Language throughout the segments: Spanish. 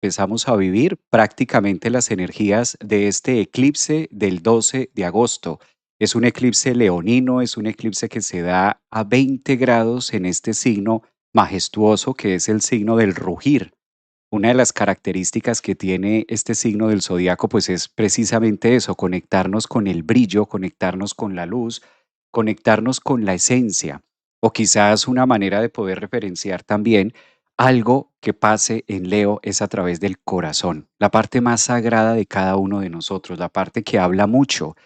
empezamos a vivir prácticamente las energías de este eclipse del 12 de agosto. Es un eclipse leonino, es un eclipse que se da a 20 grados en este signo majestuoso que es el signo del rugir. Una de las características que tiene este signo del zodiaco, pues es precisamente eso, conectarnos con el brillo, conectarnos con la luz, conectarnos con la esencia, o quizás una manera de poder referenciar también algo que pase en Leo es a través del corazón, la parte más sagrada de cada uno de nosotros, la parte que habla mucho,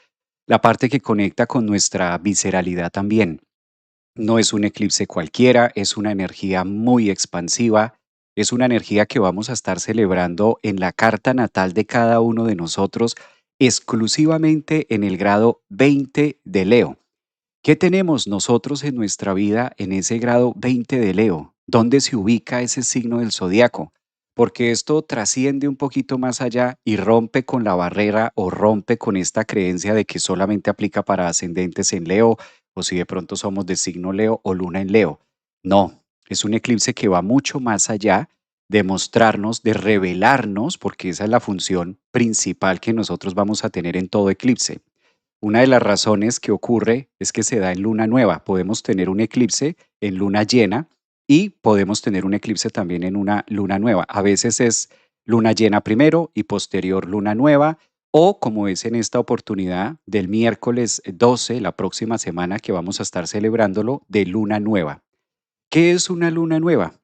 la parte que conecta con nuestra visceralidad también. No es un eclipse cualquiera, es una energía muy expansiva, es una energía que vamos a estar celebrando en la carta natal de cada uno de nosotros, exclusivamente en el grado 20 de Leo. ¿Qué tenemos nosotros en nuestra vida en ese grado 20 de Leo? ¿Dónde se ubica ese signo del zodiaco? Porque esto trasciende un poquito más allá y rompe con la barrera o rompe con esta creencia de que solamente aplica para ascendentes en Leo o si de pronto somos de signo Leo o luna en Leo. No, es un eclipse que va mucho más allá de mostrarnos, de revelarnos, porque esa es la función principal que nosotros vamos a tener en todo eclipse. Una de las razones que ocurre es que se da en luna nueva. Podemos tener un eclipse en luna llena y podemos tener un eclipse también en una luna nueva. A veces es luna llena primero y posterior luna nueva, o como es en esta oportunidad del miércoles 12, la próxima semana que vamos a estar celebrándolo, de luna nueva. ¿Qué es una luna nueva?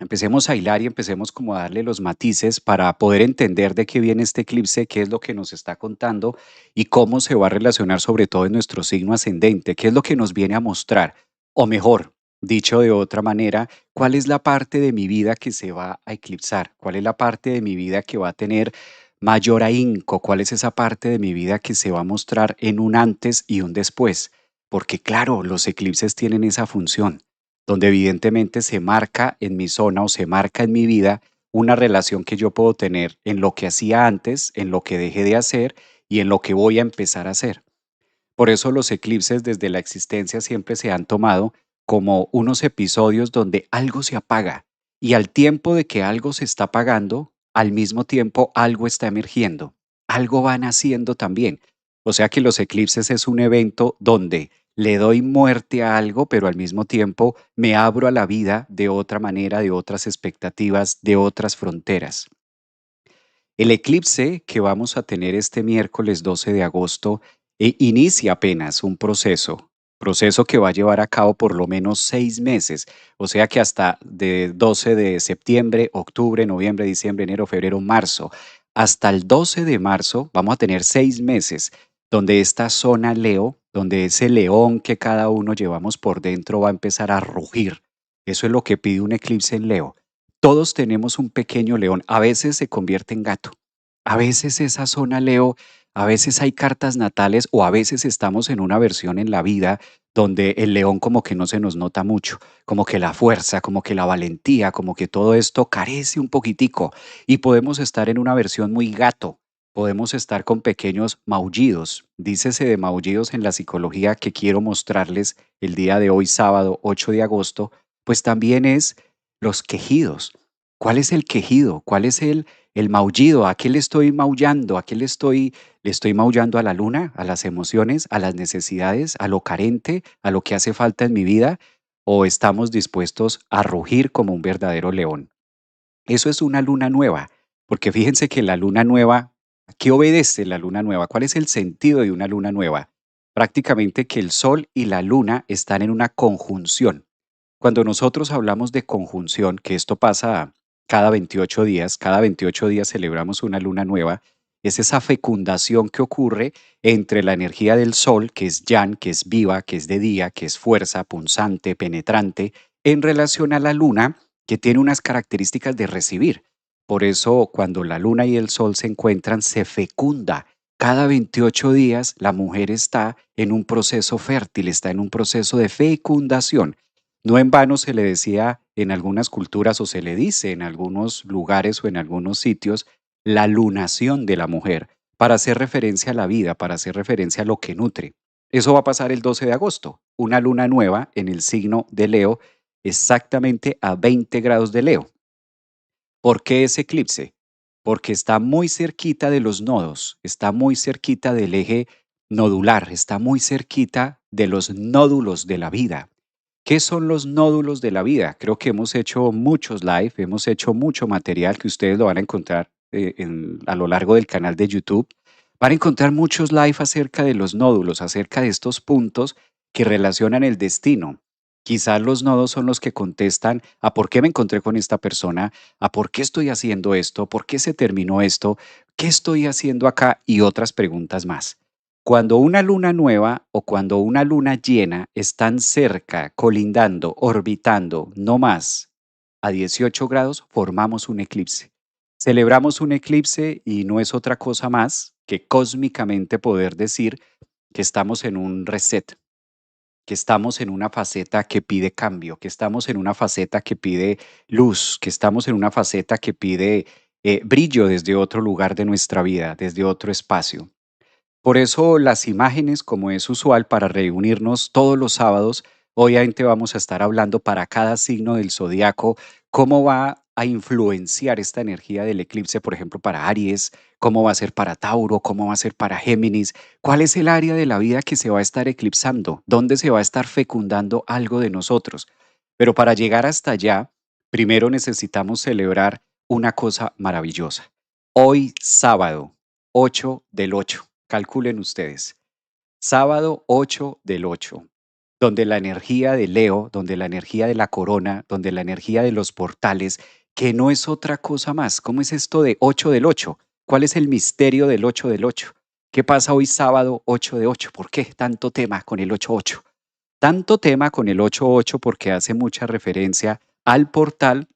Empecemos a hilar y empecemos como a darle los matices para poder entender de qué viene este eclipse, qué es lo que nos está contando y cómo se va a relacionar sobre todo en nuestro signo ascendente, qué es lo que nos viene a mostrar. O mejor, dicho de otra manera, cuál es la parte de mi vida que se va a eclipsar, cuál es la parte de mi vida que va a tener mayor ahínco, cuál es esa parte de mi vida que se va a mostrar en un antes y un después. Porque claro, los eclipses tienen esa función donde evidentemente se marca en mi zona o se marca en mi vida una relación que yo puedo tener en lo que hacía antes, en lo que dejé de hacer y en lo que voy a empezar a hacer. Por eso los eclipses desde la existencia siempre se han tomado como unos episodios donde algo se apaga y al tiempo de que algo se está apagando, al mismo tiempo algo está emergiendo, algo va naciendo también. O sea que los eclipses es un evento donde le doy muerte a algo, pero al mismo tiempo me abro a la vida de otra manera, de otras expectativas, de otras fronteras. El eclipse que vamos a tener este miércoles 12 de agosto inicia apenas un proceso que va a llevar a cabo por lo menos 6 meses, o sea que hasta de 12 de septiembre, octubre, noviembre, diciembre, enero, febrero, marzo, hasta el 12 de marzo vamos a tener 6 meses donde esta zona Leo, donde ese león que cada uno llevamos por dentro va a empezar a rugir. Eso es lo que pide un eclipse en Leo. Todos tenemos un pequeño león, a veces se convierte en gato, a veces esa zona Leo, a veces hay cartas natales o a veces estamos en una versión en la vida donde el león como que no se nos nota mucho, como que la fuerza, como que la valentía, como que todo esto carece un poquitico y podemos estar en una versión muy gato, podemos estar con pequeños maullidos. Dícese de maullidos en la psicología que quiero mostrarles el día de hoy, sábado 8 de agosto, pues también es los quejidos. ¿Cuál es el quejido? ¿Cuál es el maullido? ¿A qué le estoy maullando? ¿A qué le estoy maullando a la luna, a las emociones, a las necesidades, a lo carente, a lo que hace falta en mi vida? ¿O estamos dispuestos a rugir como un verdadero león? Eso es una luna nueva, porque fíjense que la luna nueva, ¿a qué obedece la luna nueva? ¿Cuál es el sentido de una luna nueva? Prácticamente que el sol y la luna están en una conjunción. Cuando nosotros hablamos de conjunción, que esto pasa cada 28 días celebramos una luna nueva, es esa fecundación que ocurre entre la energía del sol, que es yang, que es viva, que es de día, que es fuerza, punzante, penetrante, en relación a la luna, que tiene unas características de recibir. Por eso, cuando la luna y el sol se encuentran, se fecunda. Cada 28 días la mujer está en un proceso fértil, está en un proceso de fecundación. No en vano se le decía en algunas culturas o se le dice en algunos lugares o en algunos sitios la lunación de la mujer para hacer referencia a la vida, para hacer referencia a lo que nutre. Eso va a pasar el 12 de agosto, una luna nueva en el signo de Leo, exactamente a 20 grados de Leo. ¿Por qué ese eclipse? Porque está muy cerquita de los nodos, está muy cerquita del eje nodular, está muy cerquita de los nódulos de la vida. ¿Qué son los nódulos de la vida? Creo que hemos hecho muchos live, hemos hecho mucho material que ustedes lo van a encontrar a lo largo del canal de YouTube. Van a encontrar muchos live acerca de los nódulos, acerca de estos puntos que relacionan el destino. Quizás los nodos son los que contestan a por qué me encontré con esta persona, a por qué estoy haciendo esto, por qué se terminó esto, qué estoy haciendo acá y otras preguntas más. Cuando una luna nueva o cuando una luna llena están cerca, colindando, orbitando, no más, a 18 grados, formamos un eclipse. Celebramos un eclipse y no es otra cosa más que cósmicamente poder decir que estamos en un reset, que estamos en una faceta que pide cambio, que estamos en una faceta que pide luz, que estamos en una faceta que pide brillo desde otro lugar de nuestra vida, desde otro espacio. Por eso las imágenes, como es usual para reunirnos todos los sábados, obviamente vamos a estar hablando para cada signo del zodiaco, cómo va a influenciar esta energía del eclipse, por ejemplo, para Aries, cómo va a ser para Tauro, cómo va a ser para Géminis, cuál es el área de la vida que se va a estar eclipsando, dónde se va a estar fecundando algo de nosotros. Pero para llegar hasta allá, primero necesitamos celebrar una cosa maravillosa. Hoy sábado, 8 del 8. Calculen ustedes. Sábado 8 del 8, donde la energía de Leo, donde la energía de la corona, donde la energía de los portales, que no es otra cosa más. ¿Cómo es esto de 8 del 8? ¿Cuál es el misterio del 8 del 8? ¿Qué pasa hoy sábado 8 de 8? ¿Por qué tanto tema con el 8-8? Tanto tema con el 8-8 porque hace mucha referencia al portal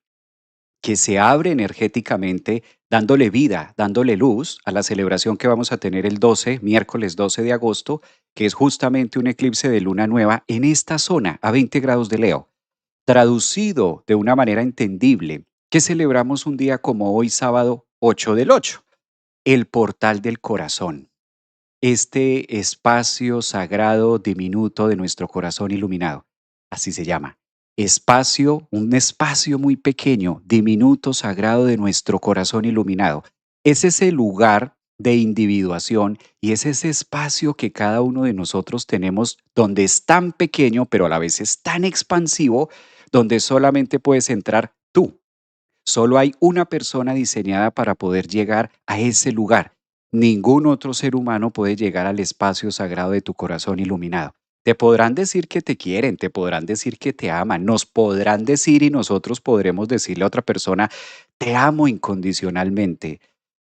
que se abre energéticamente, dándole vida, dándole luz a la celebración que vamos a tener el 12, miércoles 12 de agosto, que es justamente un eclipse de luna nueva en esta zona, a 20 grados de Leo. Traducido de una manera entendible, que celebramos un día como hoy sábado 8 del 8, el portal del corazón, este espacio sagrado diminuto de nuestro corazón iluminado. Así se llama. Espacio, un espacio muy pequeño, diminuto, sagrado de nuestro corazón iluminado. Es ese lugar de individuación y es ese espacio que cada uno de nosotros tenemos donde es tan pequeño, pero a la vez es tan expansivo, donde solamente puedes entrar tú. Solo hay una persona diseñada para poder llegar a ese lugar. Ningún otro ser humano puede llegar al espacio sagrado de tu corazón iluminado. Te podrán decir que te quieren, te podrán decir que te aman, nos podrán decir y nosotros podremos decirle a otra persona, te amo incondicionalmente,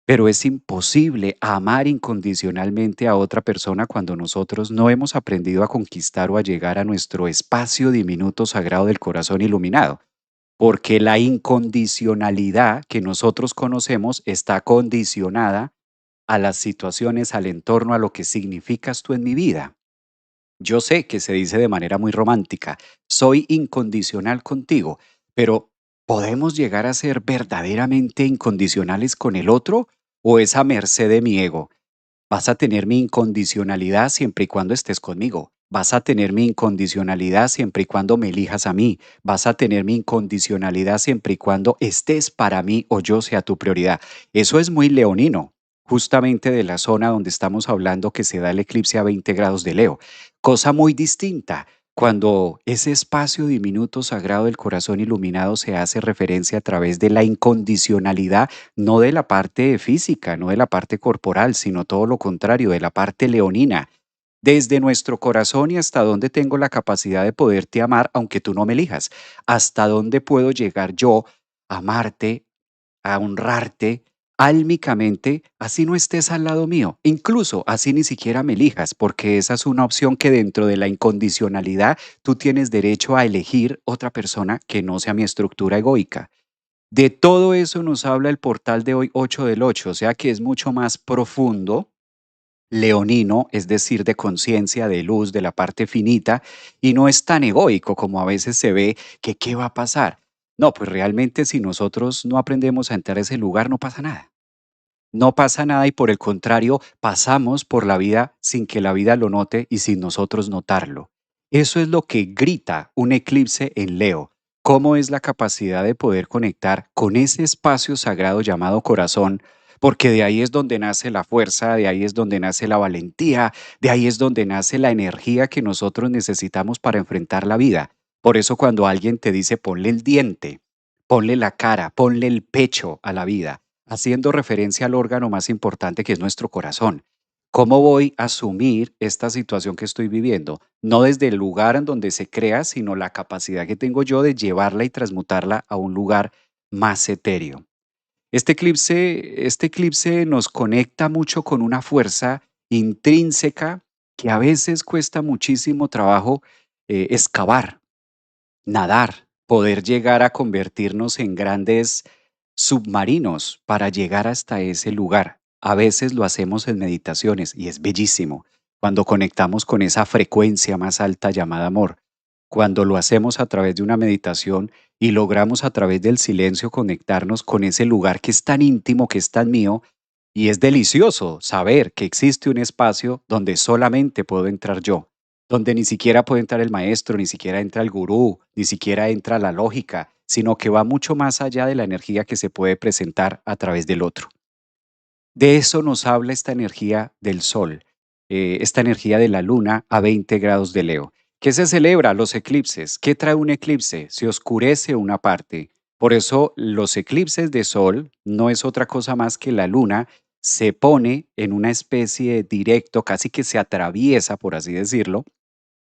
pero es imposible amar incondicionalmente a otra persona cuando nosotros no hemos aprendido a conquistar o a llegar a nuestro espacio diminuto sagrado del corazón iluminado. Porque la incondicionalidad que nosotros conocemos está condicionada a las situaciones, al entorno, a lo que significas tú en mi vida. Yo sé que se dice de manera muy romántica, soy incondicional contigo, pero ¿podemos llegar a ser verdaderamente incondicionales con el otro o es a merced de mi ego? Vas a tener mi incondicionalidad siempre y cuando estés conmigo. Vas a tener mi incondicionalidad siempre y cuando me elijas a mí. Vas a tener mi incondicionalidad siempre y cuando estés para mí o yo sea tu prioridad. Eso es muy leonino, justamente de la zona donde estamos hablando que se da el eclipse a 20 grados de Leo. Cosa muy distinta cuando ese espacio diminuto sagrado del corazón iluminado se hace referencia a través de la incondicionalidad, no de la parte física, no de la parte corporal, sino todo lo contrario, de la parte leonina. Desde nuestro corazón y hasta dónde tengo la capacidad de poderte amar aunque tú no me elijas. Hasta dónde puedo llegar yo a amarte, a honrarte álmicamente, así no estés al lado mío, incluso así ni siquiera me elijas, porque esa es una opción que dentro de la incondicionalidad tú tienes derecho a elegir otra persona que no sea mi estructura egoica. De todo eso nos habla el portal de hoy 8 del 8, o sea que es mucho más profundo, leonino, es decir, de conciencia, de luz, de la parte finita, y no es tan egoico como a veces se ve que qué va a pasar. No, pues realmente si nosotros no aprendemos a entrar a ese lugar no pasa nada. No pasa nada y por el contrario, pasamos por la vida sin que la vida lo note y sin nosotros notarlo. Eso es lo que grita un eclipse en Leo. cómo es la capacidad de poder conectar con ese espacio sagrado llamado corazón, porque de ahí es donde nace la fuerza, de ahí es donde nace la valentía, de ahí es donde nace la energía que nosotros necesitamos para enfrentar la vida. Por eso cuando alguien te dice ponle el diente, ponle la cara, ponle el pecho a la vida, haciendo referencia al órgano más importante que es nuestro corazón. ¿Cómo voy a asumir esta situación que estoy viviendo? No desde el lugar en donde se crea, sino la capacidad que tengo yo de llevarla y transmutarla a un lugar más etéreo. Este eclipse nos conecta mucho con una fuerza intrínseca que a veces cuesta muchísimo trabajo excavar, nadar, poder llegar a convertirnos en grandes submarinos para llegar hasta ese lugar. A veces lo hacemos en meditaciones y es bellísimo cuando conectamos con esa frecuencia más alta llamada amor. Cuando lo hacemos a través de una meditación y logramos a través del silencio conectarnos con ese lugar que es tan íntimo, que es tan mío, y es delicioso saber que existe un espacio donde solamente puedo entrar yo, donde ni siquiera puede entrar el maestro, ni siquiera entra el gurú, ni siquiera entra la lógica, sino que va mucho más allá de la energía que se puede presentar a través del otro. De eso nos habla esta energía del sol, esta energía de la luna a 20 grados de Leo. ¿Qué se celebra? Los eclipses. ¿Qué trae un eclipse? Se oscurece una parte. Por eso los eclipses de sol no es otra cosa más que la luna se pone en una especie de directo, casi que se atraviesa, por así decirlo,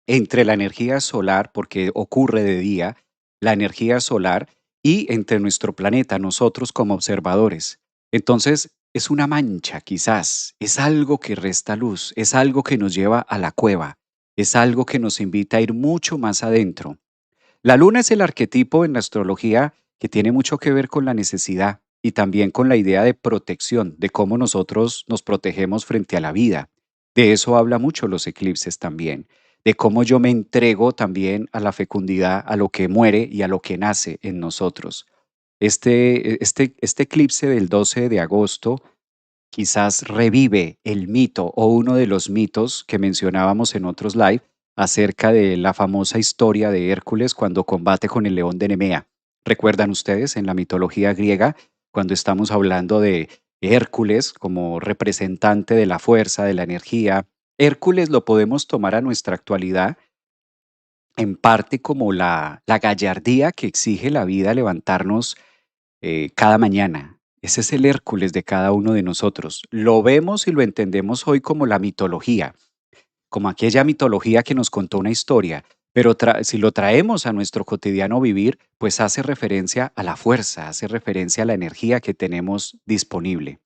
entre la energía solar, porque ocurre de día, la energía solar y entre nuestro planeta, nosotros como observadores. Entonces, es una mancha quizás, es algo que resta luz, es algo que nos lleva a la cueva, es algo que nos invita a ir mucho más adentro. La luna es el arquetipo en la astrología que tiene mucho que ver con la necesidad y también con la idea de protección, de cómo nosotros nos protegemos frente a la vida. De eso habla mucho los eclipses también, de cómo yo me entrego también a la fecundidad, a lo que muere y a lo que nace en nosotros. Este eclipse del 12 de agosto quizás revive el mito o uno de los mitos que mencionábamos en otros live acerca de la famosa historia de Hércules cuando combate con el león de Nemea. ¿Recuerdan ustedes en la mitología griega cuando estamos hablando de Hércules como representante de la fuerza, de la energía? Hércules lo podemos tomar a nuestra actualidad en parte como la gallardía que exige la vida levantarnos cada mañana. Ese es el Hércules de cada uno de nosotros. Lo vemos y lo entendemos hoy como la mitología, como aquella mitología que nos contó una historia, pero si lo traemos a nuestro cotidiano vivir, pues hace referencia a la fuerza, hace referencia a la energía que tenemos disponible.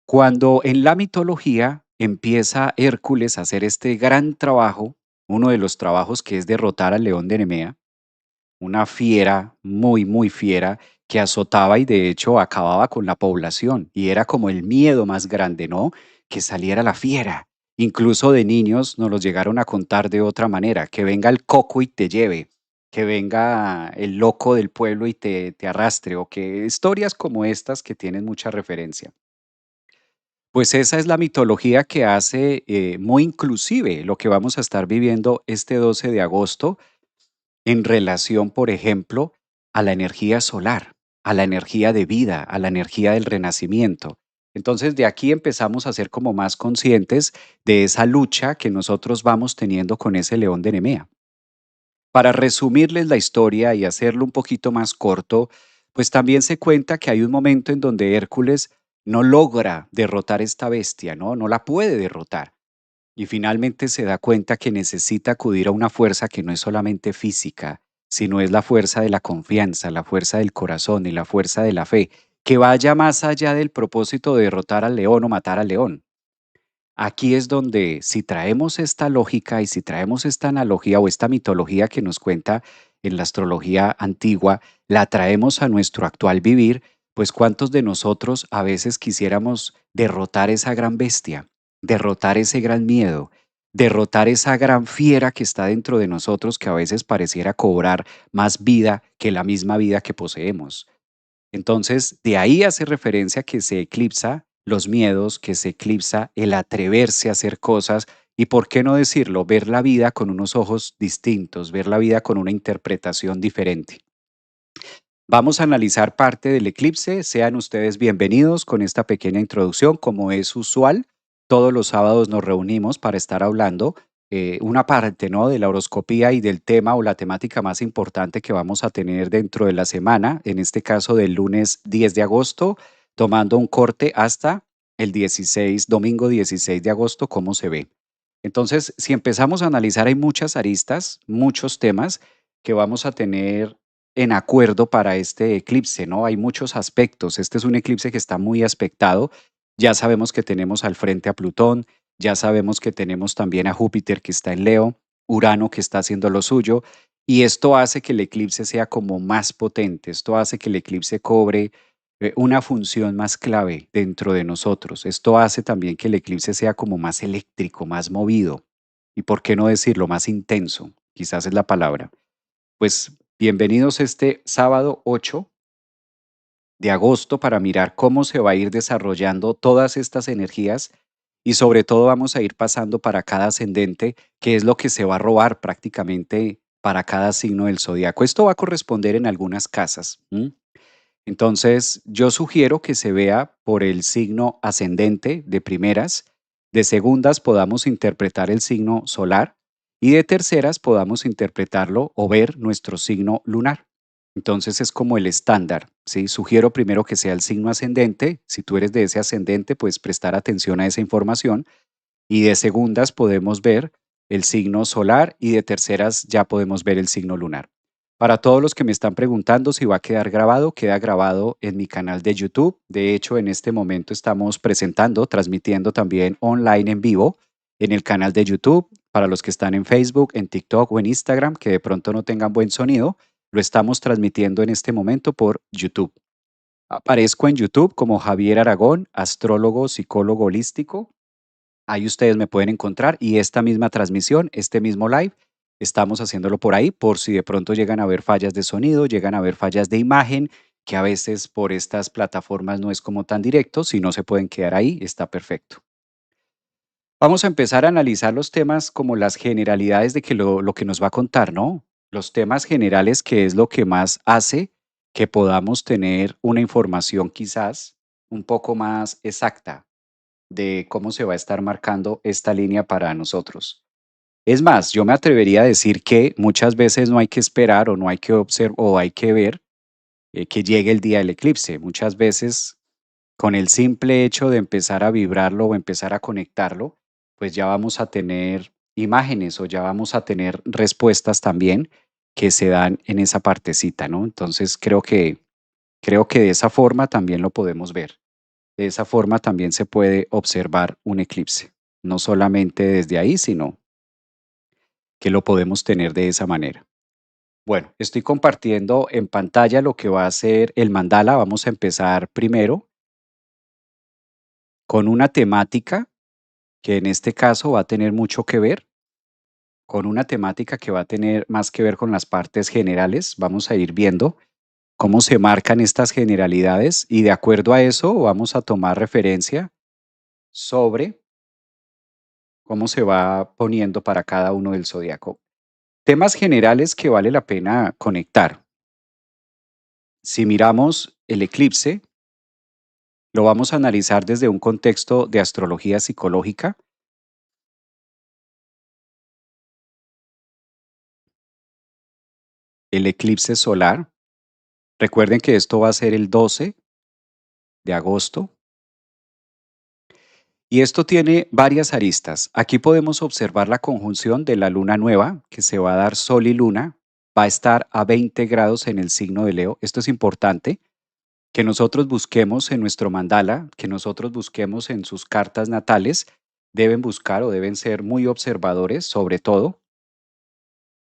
Cuando en la mitología empieza Hércules a hacer este gran trabajo, uno de los trabajos que es derrotar al león de Nemea, una fiera muy, muy fiera que azotaba y de hecho acababa con la población y era como el miedo más grande, ¿no? Que saliera la fiera. Incluso de niños nos los llegaron a contar de otra manera, que venga el coco y te lleve, que venga el loco del pueblo y te arrastre, o que historias como estas que tienen mucha referencia. Pues esa es la mitología que hace muy inclusive lo que vamos a estar viviendo este 12 de agosto en relación, por ejemplo, a la energía solar, a la energía de vida, a la energía del renacimiento. Entonces, de aquí empezamos a ser como más conscientes de esa lucha que nosotros vamos teniendo con ese león de Nemea. Para resumirles la historia y hacerlo un poquito más corto, pues también se cuenta que hay un momento en donde Hércules no logra derrotar esta bestia, ¿no? No la puede derrotar y finalmente se da cuenta que necesita acudir a una fuerza que no es solamente física, sino es la fuerza de la confianza, la fuerza del corazón y la fuerza de la fe, que vaya más allá del propósito de derrotar al león o matar al león. Aquí es donde si traemos esta lógica y si traemos esta analogía o esta mitología que nos cuenta en la astrología antigua, la traemos a nuestro actual vivir, pues cuántos de nosotros a veces quisiéramos derrotar esa gran bestia, derrotar ese gran miedo, derrotar esa gran fiera que está dentro de nosotros que a veces pareciera cobrar más vida que la misma vida que poseemos. Entonces, de ahí hace referencia que se eclipsa los miedos, que se eclipsa el atreverse a hacer cosas Y por qué no decirlo, ver la vida con unos ojos distintos, ver la vida con una interpretación diferente. Vamos a analizar parte del eclipse. Sean ustedes bienvenidos con esta pequeña introducción. Como es usual, todos los sábados nos reunimos para estar hablando una parte, ¿no?, de la horoscopía y del tema o la temática más importante que vamos a tener dentro de la semana, en este caso del lunes 10 de agosto, tomando un corte hasta el 16, domingo 16 de agosto, cómo se ve. Entonces, si empezamos a analizar, hay muchas aristas, muchos temas que vamos a tener en acuerdo para este eclipse, ¿no? Hay muchos aspectos. Este es un eclipse que está muy aspectado. Ya sabemos que tenemos al frente a Plutón, ya sabemos que tenemos también a Júpiter que está en Leo, Urano que está haciendo lo suyo, y esto hace que el eclipse sea como más potente, esto hace que el eclipse cobre una función más clave dentro de nosotros. Esto hace también que el eclipse sea como más eléctrico, más movido, y por qué no decirlo, más intenso, quizás es la palabra. Pues bienvenidos este sábado 8 de agosto para mirar cómo se va a ir desarrollando todas estas energías y sobre todo vamos a ir pasando para cada ascendente, que es lo que se va a robar prácticamente para cada signo del zodiaco. Esto va a corresponder en algunas casas. Entonces, yo sugiero que se vea por el signo ascendente de primeras, de segundas podamos interpretar el signo solar y de terceras podamos interpretarlo o ver nuestro signo lunar. Entonces es como el estándar, ¿sí? Sugiero primero que sea el signo ascendente. Si tú eres de ese ascendente, pues prestar atención a esa información. Y de segundas podemos ver el signo solar y de terceras ya podemos ver el signo lunar. Para todos los que me están preguntando si va a quedar grabado, queda grabado en mi canal de YouTube. De hecho, en este momento estamos presentando, transmitiendo también online en vivo en el canal de YouTube. Para los que están en Facebook, en TikTok o en Instagram, que de pronto no tengan buen sonido, lo estamos transmitiendo en este momento por YouTube. Aparezco en YouTube como Javier Aragón, astrólogo, psicólogo holístico. Ahí ustedes me pueden encontrar y esta misma transmisión, este mismo live, estamos haciéndolo por ahí por si de pronto llegan a haber fallas de sonido, llegan a haber fallas de imagen, que a veces por estas plataformas no es como tan directo, si no se pueden quedar ahí, está perfecto. Vamos a empezar a analizar los temas como las generalidades de que lo que nos va a contar, ¿no? Los temas generales, que es lo que más hace que podamos tener una información quizás un poco más exacta de cómo se va a estar marcando esta línea para nosotros. Es más, yo me atrevería a decir que muchas veces no hay que esperar o no hay que observar o hay que ver que llegue el día del eclipse. Muchas veces con el simple hecho de empezar a vibrarlo o empezar a conectarlo, pues ya vamos a tener imágenes o ya vamos a tener respuestas también que se dan en esa partecita, ¿no? Entonces creo que de esa forma también lo podemos ver. De esa forma también se puede observar un eclipse, no solamente desde ahí, sino que lo podemos tener de esa manera. Bueno, estoy compartiendo en pantalla lo que va a ser el mandala. Vamos a empezar primero con una temática que en este caso va a tener mucho que ver, con una temática que va a tener más que ver con las partes generales. Vamos a ir viendo cómo se marcan estas generalidades y de acuerdo a eso vamos a tomar referencia sobre cómo se va poniendo para cada uno del zodiaco. Temas generales que vale la pena conectar. Si miramos el eclipse, lo vamos a analizar desde un contexto de astrología psicológica. El eclipse solar, recuerden que esto va a ser el 12 de agosto y esto tiene varias aristas. Aquí podemos observar la conjunción de la luna nueva que se va a dar Sol y Luna. Va a estar a 20 grados en el signo de Leo. Esto es importante que nosotros busquemos en nuestro mandala, que nosotros busquemos en sus cartas natales. Deben buscar o deben ser muy observadores, sobre todo,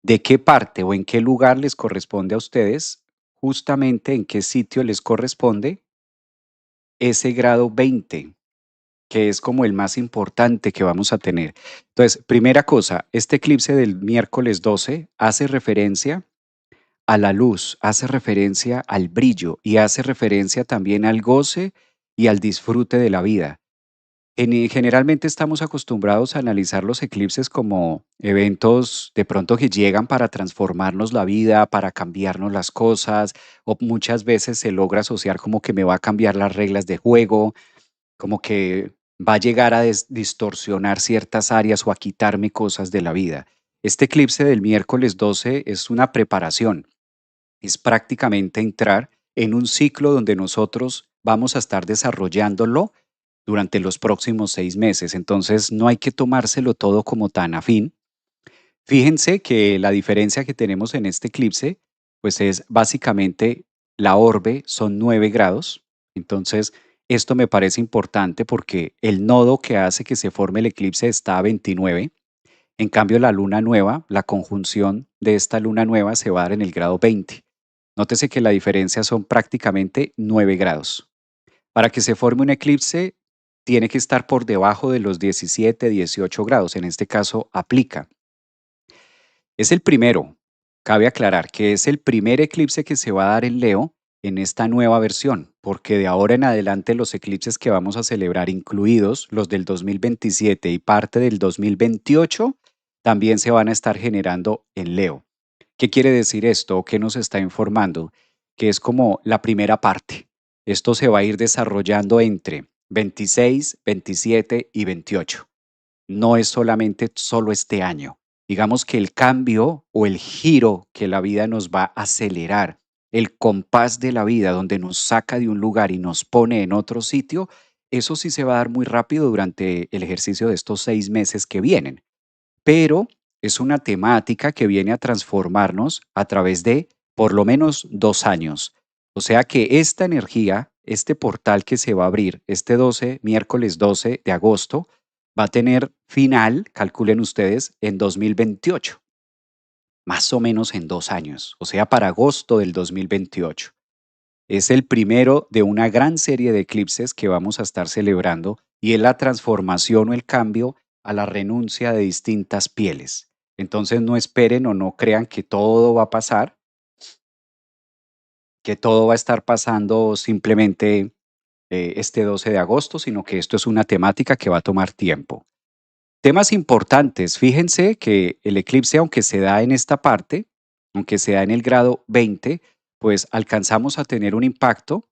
de qué parte o en qué lugar les corresponde a ustedes, justamente en qué sitio les corresponde ese grado 20, que es como el más importante que vamos a tener. Entonces, primera cosa, este eclipse del miércoles 12 hace referencia a la luz, hace referencia al brillo y hace referencia también al goce y al disfrute de la vida. Generalmente estamos acostumbrados a analizar los eclipses como eventos de pronto que llegan para transformarnos la vida, para cambiarnos las cosas, o muchas veces se logra asociar como que me va a cambiar las reglas de juego, como que va a llegar a distorsionar ciertas áreas o a quitarme cosas de la vida. Este eclipse del miércoles 12 es una preparación, es prácticamente entrar en un ciclo donde nosotros vamos a estar desarrollándolo durante los próximos 6 meses. Entonces no hay que tomárselo todo como tan afín. Fíjense que la diferencia que tenemos en este eclipse, pues es básicamente la orbe son 9 grados. Entonces, esto me parece importante porque el nodo que hace que se forme el eclipse está a 29. En cambio, la luna nueva, la conjunción de esta luna nueva se va a dar en el grado 20. Nótese que la diferencia son prácticamente 9 grados. Para que se forme un eclipse, tiene que estar por debajo de los 17, 18 grados. En este caso, aplica. Es el primero. Cabe aclarar que es el primer eclipse que se va a dar en Leo en esta nueva versión, porque de ahora en adelante los eclipses que vamos a celebrar, incluidos los del 2027 y parte del 2028, también se van a estar generando en Leo. ¿Qué quiere decir esto? ¿O qué nos está informando? Que es como la primera parte. Esto se va a ir desarrollando entre 26, 27 y 28. No es solamente solo este año. Digamos que el cambio o el giro que la vida nos va a acelerar, el compás de la vida donde nos saca de un lugar y nos pone en otro sitio, eso sí se va a dar muy rápido durante el ejercicio de estos 6 meses que vienen. Pero es una temática que viene a transformarnos a través de por lo menos 2 años. O sea que esta energía, este portal que se va a abrir este 12, miércoles 12 de agosto, va a tener final, calculen ustedes, en 2028, más o menos en 2 años, o sea, para agosto del 2028. Es el primero de una gran serie de eclipses que vamos a estar celebrando y es la transformación o el cambio a la renuncia de distintas pieles. Entonces no esperen o no crean que todo va a pasar, que todo va a estar pasando simplemente este 12 de agosto, sino que esto es una temática que va a tomar tiempo. Temas importantes. Fíjense que el eclipse, aunque se da en esta parte, aunque se da en el grado 20, pues alcanzamos a tener un impacto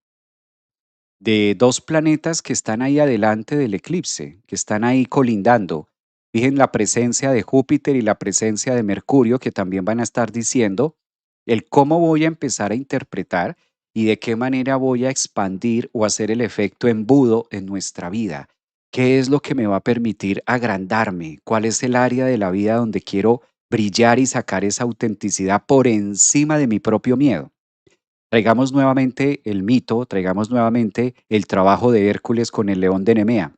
de 2 planetas que están ahí adelante del eclipse, que están ahí colindando. Fíjense la presencia de Júpiter y la presencia de Mercurio, que también van a estar diciendo el cómo voy a empezar a interpretar y de qué manera voy a expandir o hacer el efecto embudo en nuestra vida. ¿Qué es lo que me va a permitir agrandarme? ¿Cuál es el área de la vida donde quiero brillar y sacar esa autenticidad por encima de mi propio miedo? Traigamos nuevamente el mito, traigamos nuevamente el trabajo de Hércules con el león de Nemea.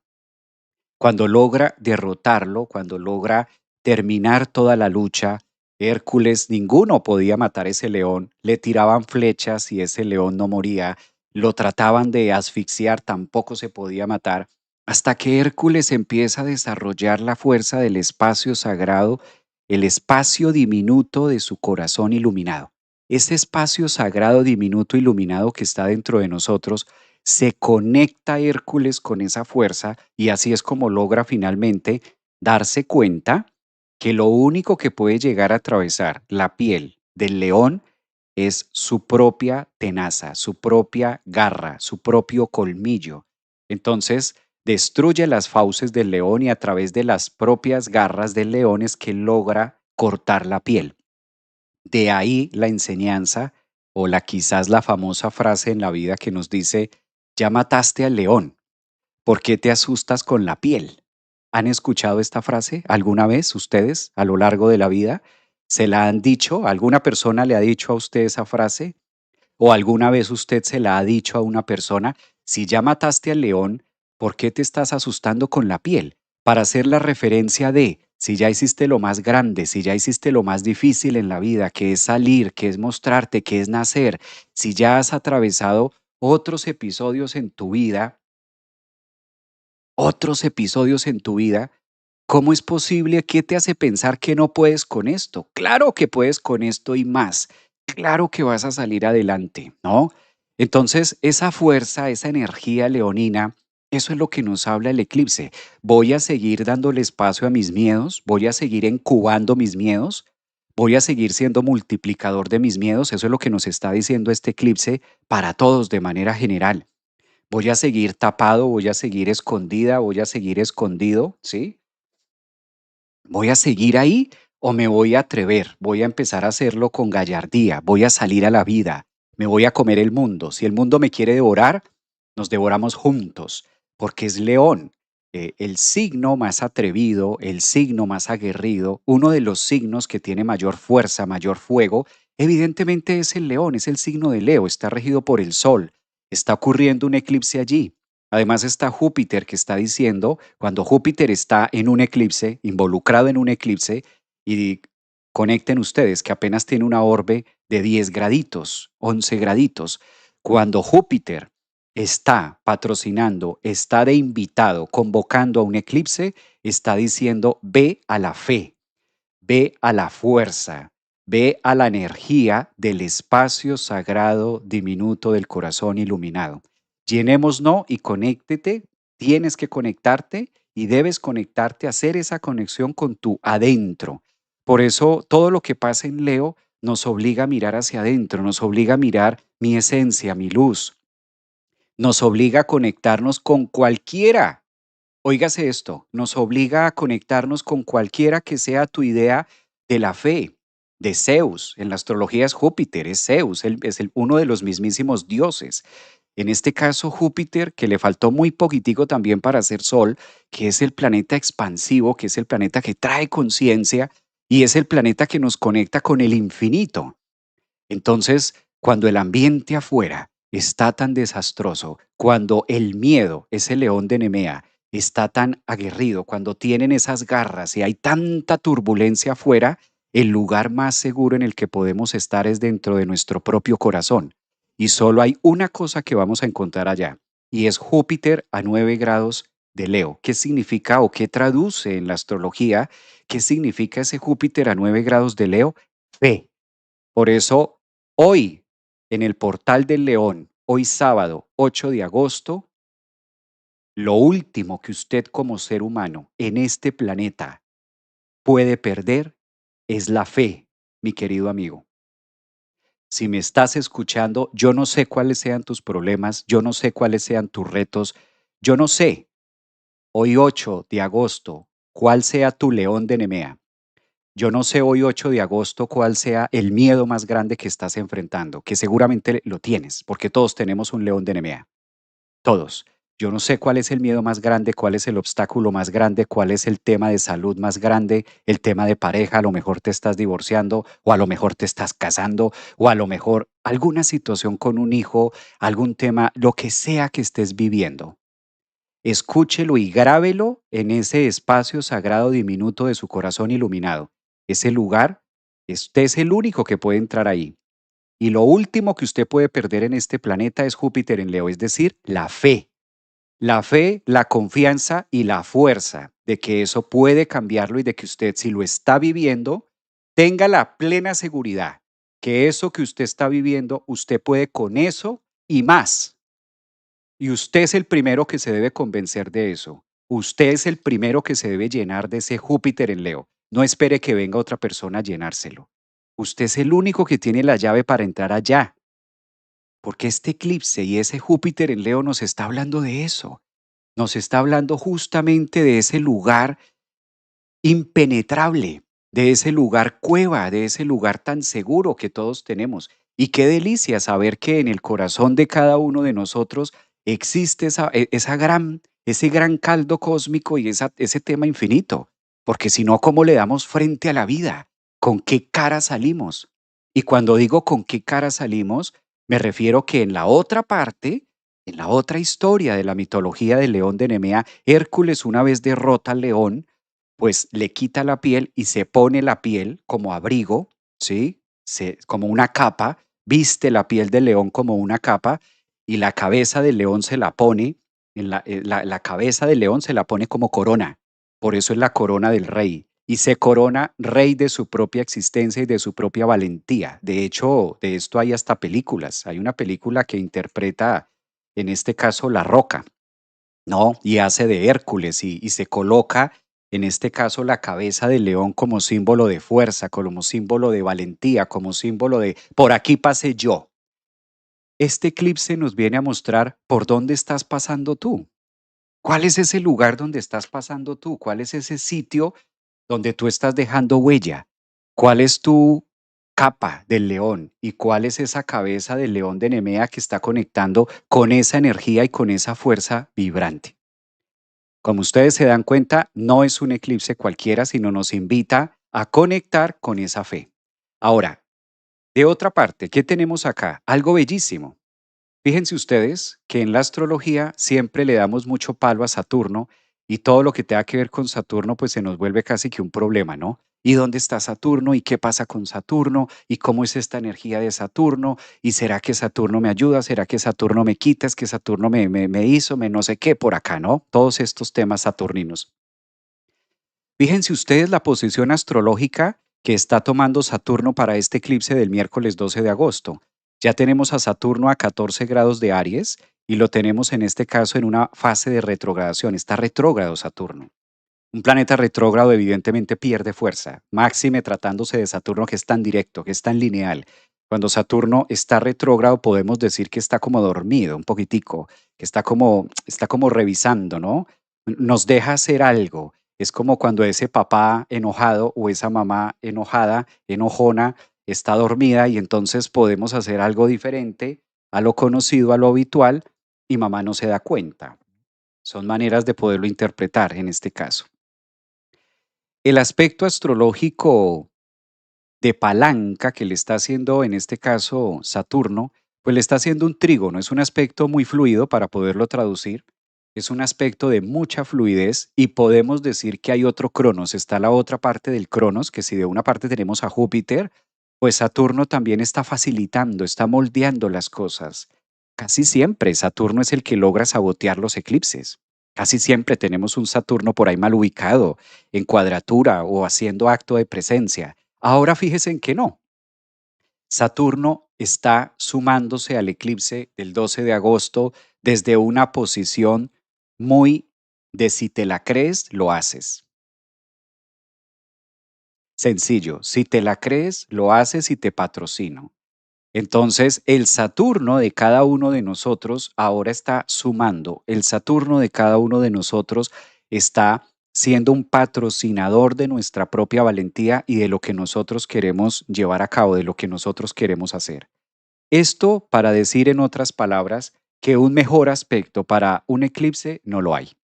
Cuando logra derrotarlo, cuando logra terminar toda la lucha, Hércules, ninguno podía matar ese león, le tiraban flechas y ese león no moría, lo trataban de asfixiar, tampoco se podía matar, hasta que Hércules empieza a desarrollar la fuerza del espacio sagrado, el espacio diminuto de su corazón iluminado. Ese espacio sagrado diminuto iluminado que está dentro de nosotros se conecta Hércules con esa fuerza y así es como logra finalmente darse cuenta que lo único que puede llegar a atravesar la piel del león es su propia tenaza, su propia garra, su propio colmillo. Entonces, destruye las fauces del león y a través de las propias garras del león es que logra cortar la piel. De ahí la enseñanza o la quizás la famosa frase en la vida que nos dice, ya mataste al león, ¿por qué te asustas con la piel? ¿Han escuchado esta frase alguna vez ustedes a lo largo de la vida? ¿Se la han dicho? ¿Alguna persona le ha dicho a usted esa frase? ¿O alguna vez usted se la ha dicho a una persona, si ya mataste al león, ¿por qué te estás asustando con la piel? Para hacer la referencia de, si ya hiciste lo más grande, si ya hiciste lo más difícil en la vida, que es salir, que es mostrarte, que es nacer, si ya has atravesado otros episodios en tu vida, ¿cómo es posible? ¿Qué te hace pensar que no puedes con esto? Claro que puedes con esto y más. Claro que vas a salir adelante, ¿no? Entonces, esa fuerza, esa energía leonina Eso es lo que nos habla el eclipse. Voy a seguir dándole espacio a mis miedos, voy a seguir incubando mis miedos, voy a seguir siendo multiplicador de mis miedos. Eso es lo que nos está diciendo este eclipse para todos de manera general. Voy a seguir tapado, voy a seguir escondida, voy a seguir escondido, ¿sí? ¿Voy a seguir ahí o me voy a atrever? Voy a empezar a hacerlo con gallardía, voy a salir a la vida, me voy a comer el mundo. Si el mundo me quiere devorar, nos devoramos juntos, porque es león, el signo más atrevido, el signo más aguerrido, uno de los signos que tiene mayor fuerza, mayor fuego, evidentemente es el león, es el signo de Leo, está regido por el sol, está ocurriendo un eclipse allí. Además está Júpiter que está diciendo, cuando Júpiter está en un eclipse, involucrado en un eclipse, y conecten ustedes que apenas tiene una orbe de 10 graditos, 11 graditos, cuando Júpiter está patrocinando, está de invitado, convocando a un eclipse, está diciendo, ve a la fe, ve a la fuerza, ve a la energía del espacio sagrado diminuto del corazón iluminado. Llenémoslo y conéctete, tienes que conectarte y debes conectarte, hacer esa conexión con tu adentro. Por eso todo lo que pasa en Leo nos obliga a mirar hacia adentro, nos obliga a mirar mi esencia, mi luz, nos obliga a conectarnos con cualquiera. Óigase esto, nos obliga a conectarnos con cualquiera que sea tu idea de la fe, de Zeus. En la astrología es Júpiter, es Zeus, uno de los mismísimos dioses. En este caso, Júpiter, que le faltó muy poquitico también para ser Sol, que es el planeta expansivo, que es el planeta que trae conciencia y es el planeta que nos conecta con el infinito. Entonces, cuando el ambiente afuera está tan desastroso, cuando el miedo, ese león de Nemea, está tan aguerrido, cuando tienen esas garras y hay tanta turbulencia afuera, el lugar más seguro en el que podemos estar es dentro de nuestro propio corazón. Y solo hay una cosa que vamos a encontrar allá, y es Júpiter a 9 grados de Leo. ¿Qué significa o qué traduce en la astrología? ¿Qué significa ese Júpiter a 9 grados de Leo? Fe. Por eso, hoy, en el Portal del León, hoy sábado 8 de agosto, lo último que usted como ser humano en este planeta puede perder es la fe, mi querido amigo. Si me estás escuchando, yo no sé cuáles sean tus problemas, yo no sé cuáles sean tus retos, yo no sé, hoy 8 de agosto, cuál sea tu león de Nemea. Yo no sé hoy 8 de agosto cuál sea el miedo más grande que estás enfrentando, que seguramente lo tienes, porque todos tenemos un león de Nemea, todos. Yo no sé cuál es el miedo más grande, cuál es el obstáculo más grande, cuál es el tema de salud más grande, el tema de pareja, a lo mejor te estás divorciando o a lo mejor te estás casando o a lo mejor alguna situación con un hijo, algún tema, lo que sea que estés viviendo. Escúchelo y grábelo en ese espacio sagrado diminuto de su corazón iluminado. Ese lugar, usted es el único que puede entrar ahí. Y lo último que usted puede perder en este planeta es Júpiter en Leo, es decir, la fe. La fe, la confianza y la fuerza de que eso puede cambiarlo y de que usted, si lo está viviendo, tenga la plena seguridad que eso que usted está viviendo, usted puede con eso y más. Y usted es el primero que se debe convencer de eso. Usted es el primero que se debe llenar de ese Júpiter en Leo. No espere que venga otra persona a llenárselo. Usted es el único que tiene la llave para entrar allá, porque este eclipse y ese Júpiter en Leo nos está hablando de eso. Nos está hablando justamente de ese lugar impenetrable, de ese lugar cueva, de ese lugar tan seguro que todos tenemos. Y qué delicia saber que en el corazón de cada uno de nosotros existe ese gran caldo cósmico y ese tema infinito. Porque si no, ¿cómo le damos frente a la vida? ¿Con qué cara salimos? Y cuando digo con qué cara salimos, me refiero que en la otra parte, en la otra historia de la mitología del león de Nemea, Hércules una vez derrota al león, pues le quita la piel y se pone la piel como abrigo, ¿sí? Como una capa, viste la piel del león como una capa y la cabeza del león se la pone, la cabeza del león se la pone como corona. Por eso es la corona del rey. Y se corona rey de su propia existencia y de su propia valentía. De hecho, de esto hay hasta películas. Hay una película que interpreta, en este caso, La Roca. ¿no? Y hace de Hércules y se coloca, en este caso, la cabeza del león como símbolo de fuerza, como símbolo de valentía, como símbolo de por aquí pasé yo. Este eclipse nos viene a mostrar por dónde estás pasando tú. ¿Cuál es ese lugar donde estás pasando tú? ¿Cuál es ese sitio donde tú estás dejando huella? ¿Cuál es tu capa del león y cuál es esa cabeza del león de Nemea que está conectando con esa energía y con esa fuerza vibrante? Como ustedes se dan cuenta, no es un eclipse cualquiera, sino nos invita a conectar con esa fe. Ahora, de otra parte, ¿qué tenemos acá? Algo bellísimo. Fíjense ustedes que en la astrología siempre le damos mucho palo a Saturno y todo lo que tenga que ver con Saturno pues se nos vuelve casi que un problema, ¿no? ¿Y dónde está Saturno? ¿Y qué pasa con Saturno? ¿Y cómo es esta energía de Saturno? ¿Y será que Saturno me ayuda? ¿Será que Saturno me quita? ¿Es que Saturno me hizo? Me no sé qué por acá, ¿no? Todos estos temas saturninos. Fíjense ustedes la posición astrológica que está tomando Saturno para este eclipse del miércoles 12 de agosto. Ya tenemos a Saturno a 14 grados de Aries y lo tenemos en este caso en una fase de retrogradación. Está retrógrado Saturno. Un planeta retrógrado evidentemente pierde fuerza, máxime tratándose de Saturno que es tan directo, que es tan lineal. Cuando Saturno está retrógrado podemos decir que está como dormido un poquitico, que está como revisando, ¿no? Nos deja hacer algo. Es como cuando ese papá enojado o esa mamá enojada, enojona, está dormida y entonces podemos hacer algo diferente a lo conocido, a lo habitual, y mamá no se da cuenta. Son maneras de poderlo interpretar en este caso. El aspecto astrológico de palanca que le está haciendo, en este caso, Saturno, pues le está haciendo un trígono. Es un aspecto muy fluido para poderlo traducir. Es un aspecto de mucha fluidez y podemos decir que hay otro Cronos. Está la otra parte del Cronos, que si de una parte tenemos a Júpiter, pues Saturno también está facilitando, está moldeando las cosas. Casi siempre Saturno es el que logra sabotear los eclipses. Casi siempre tenemos un Saturno por ahí mal ubicado, en cuadratura o haciendo acto de presencia. Ahora fíjese en que no. Saturno está sumándose al eclipse del 12 de agosto desde una posición muy de si te la crees, lo haces. Sencillo, si te la crees, lo haces y te patrocino. Entonces, el Saturno de cada uno de nosotros ahora está sumando. El Saturno de cada uno de nosotros está siendo un patrocinador de nuestra propia valentía y de lo que nosotros queremos llevar a cabo, de lo que nosotros queremos hacer. Esto para decir en otras palabras que un mejor aspecto para un eclipse no lo hay,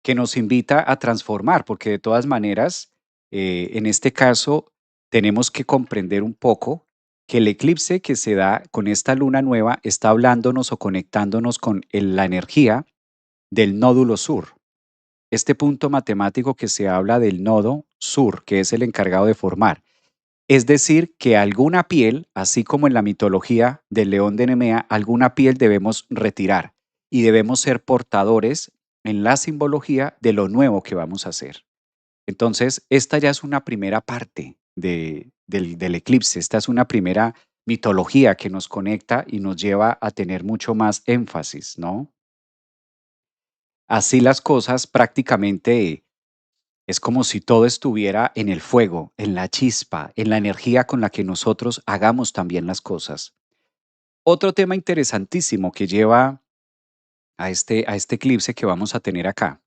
que nos invita a transformar, porque de todas maneras, en este caso, tenemos que comprender un poco que el eclipse que se da con esta luna nueva está hablándonos o conectándonos con la energía del nódulo sur. Este punto matemático que se habla del nodo sur, que es el encargado de formar. Es decir, que alguna piel, así como en la mitología del león de Nemea, alguna piel debemos retirar y debemos ser portadores en la simbología de lo nuevo que vamos a hacer. Entonces, esta ya es una primera parte del eclipse, esta es una primera mitología que nos conecta y nos lleva a tener mucho más énfasis, ¿no? Así las cosas prácticamente es como si todo estuviera en el fuego, en la chispa, en la energía con la que nosotros hagamos también las cosas. Otro tema interesantísimo que lleva a este eclipse que vamos a tener acá.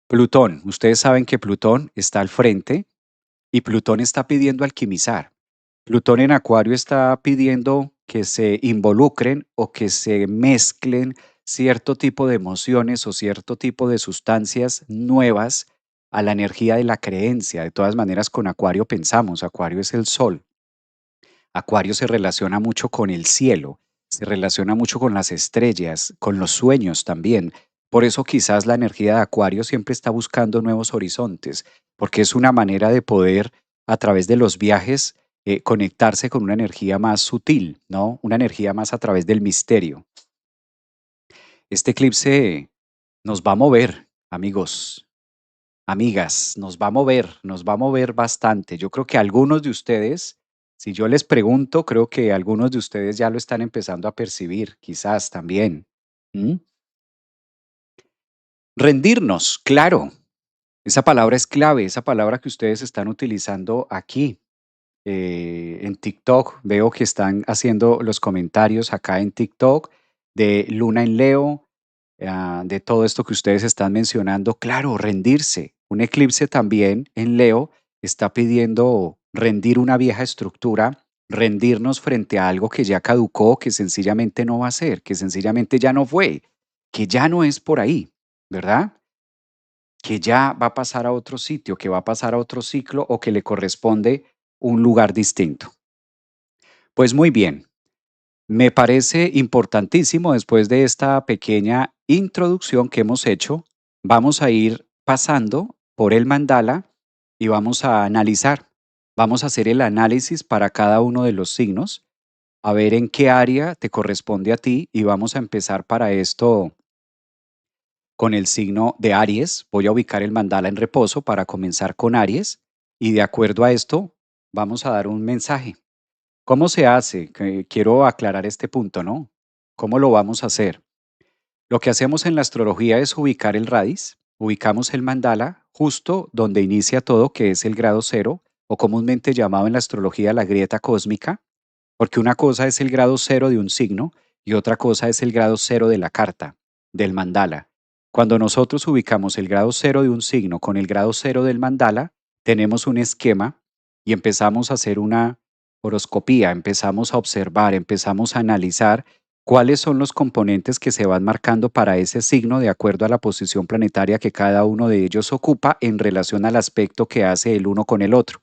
Plutón. Ustedes saben que Plutón está al frente y Plutón está pidiendo alquimizar. Plutón en Acuario está pidiendo que se involucren o que se mezclen cierto tipo de emociones o cierto tipo de sustancias nuevas a la energía de la creencia. De todas maneras, con Acuario pensamos, Acuario es el sol. Acuario se relaciona mucho con el cielo, se relaciona mucho con las estrellas, con los sueños también. Por eso quizás la energía de Acuario siempre está buscando nuevos horizontes, porque es una manera de poder, a través de los viajes, conectarse con una energía más sutil, ¿no? Una energía más a través del misterio. Este eclipse nos va a mover, amigos, amigas, nos va a mover bastante. Yo creo que algunos de ustedes, si yo les pregunto, creo que algunos de ustedes ya lo están empezando a percibir, quizás también. ¿M? Rendirnos, claro. Esa palabra es clave, esa palabra que ustedes están utilizando aquí. En TikTok veo que están haciendo los comentarios acá en TikTok de Luna en Leo, de todo esto que ustedes están mencionando. Claro, rendirse. Un eclipse también en Leo está pidiendo rendir una vieja estructura, rendirnos frente a algo que ya caducó, que sencillamente no va a ser, que sencillamente ya no fue, que ya no es por ahí, ¿verdad? Que ya va a pasar a otro sitio, que va a pasar a otro ciclo o que le corresponde un lugar distinto. Pues muy bien, me parece importantísimo después de esta pequeña introducción que hemos hecho, vamos a ir pasando por el mandala y vamos a analizar. Vamos a hacer el análisis para cada uno de los signos, a ver en qué área te corresponde a ti y vamos a empezar para esto con el signo de Aries. Voy a ubicar el mandala en reposo para comenzar con Aries y de acuerdo a esto vamos a dar un mensaje. ¿Cómo se hace? Quiero aclarar este punto, ¿no? ¿Cómo lo vamos a hacer? Lo que hacemos en la astrología es ubicar el radix, ubicamos el mandala justo donde inicia todo, que es el grado cero, o comúnmente llamado en la astrología la grieta cósmica, porque una cosa es el grado cero de un signo y otra cosa es el grado cero de la carta, del mandala. Cuando nosotros ubicamos el grado cero de un signo con el grado cero del mandala, tenemos un esquema y empezamos a hacer una horoscopía, empezamos a observar, empezamos a analizar cuáles son los componentes que se van marcando para ese signo de acuerdo a la posición planetaria que cada uno de ellos ocupa en relación al aspecto que hace el uno con el otro.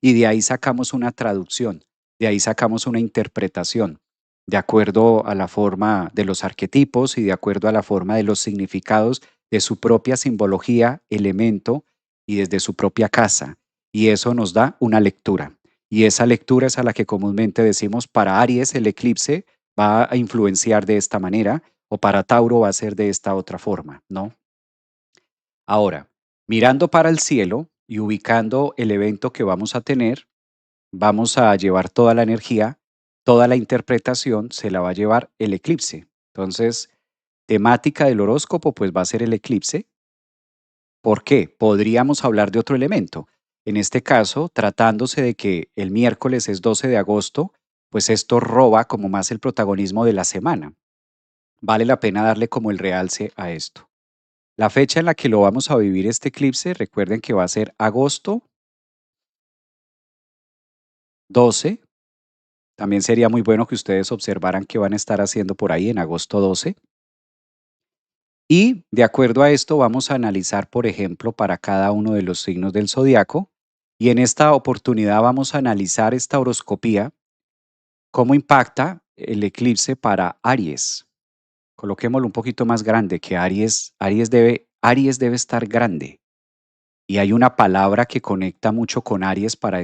Y de ahí sacamos una traducción, de ahí sacamos una interpretación, de acuerdo a la forma de los arquetipos y de acuerdo a la forma de los significados de su propia simbología, elemento y desde su propia casa. Y eso nos da una lectura. Y esa lectura es a la que comúnmente decimos para Aries el eclipse va a influenciar de esta manera o para Tauro va a ser de esta otra forma, ¿no? Ahora, mirando para el cielo y ubicando el evento que vamos a tener, vamos a llevar toda la energía, toda la interpretación se la va a llevar el eclipse. Entonces, temática del horóscopo pues va a ser el eclipse. ¿Por qué? Podríamos hablar de otro elemento. En este caso, tratándose de que el miércoles es 12 de agosto, pues esto roba como más el protagonismo de la semana. Vale la pena darle como el realce a esto. La fecha en la que lo vamos a vivir este eclipse, recuerden que va a ser agosto 12. También sería muy bueno que ustedes observaran qué van a estar haciendo por ahí en agosto 12. Y de acuerdo a esto vamos a analizar, por ejemplo, para cada uno de los signos del zodiaco. Y en esta oportunidad vamos a analizar esta horoscopía, cómo impacta el eclipse para Aries. Coloquémoslo un poquito más grande, que Aries debe estar grande. Y hay una palabra que conecta mucho con Aries para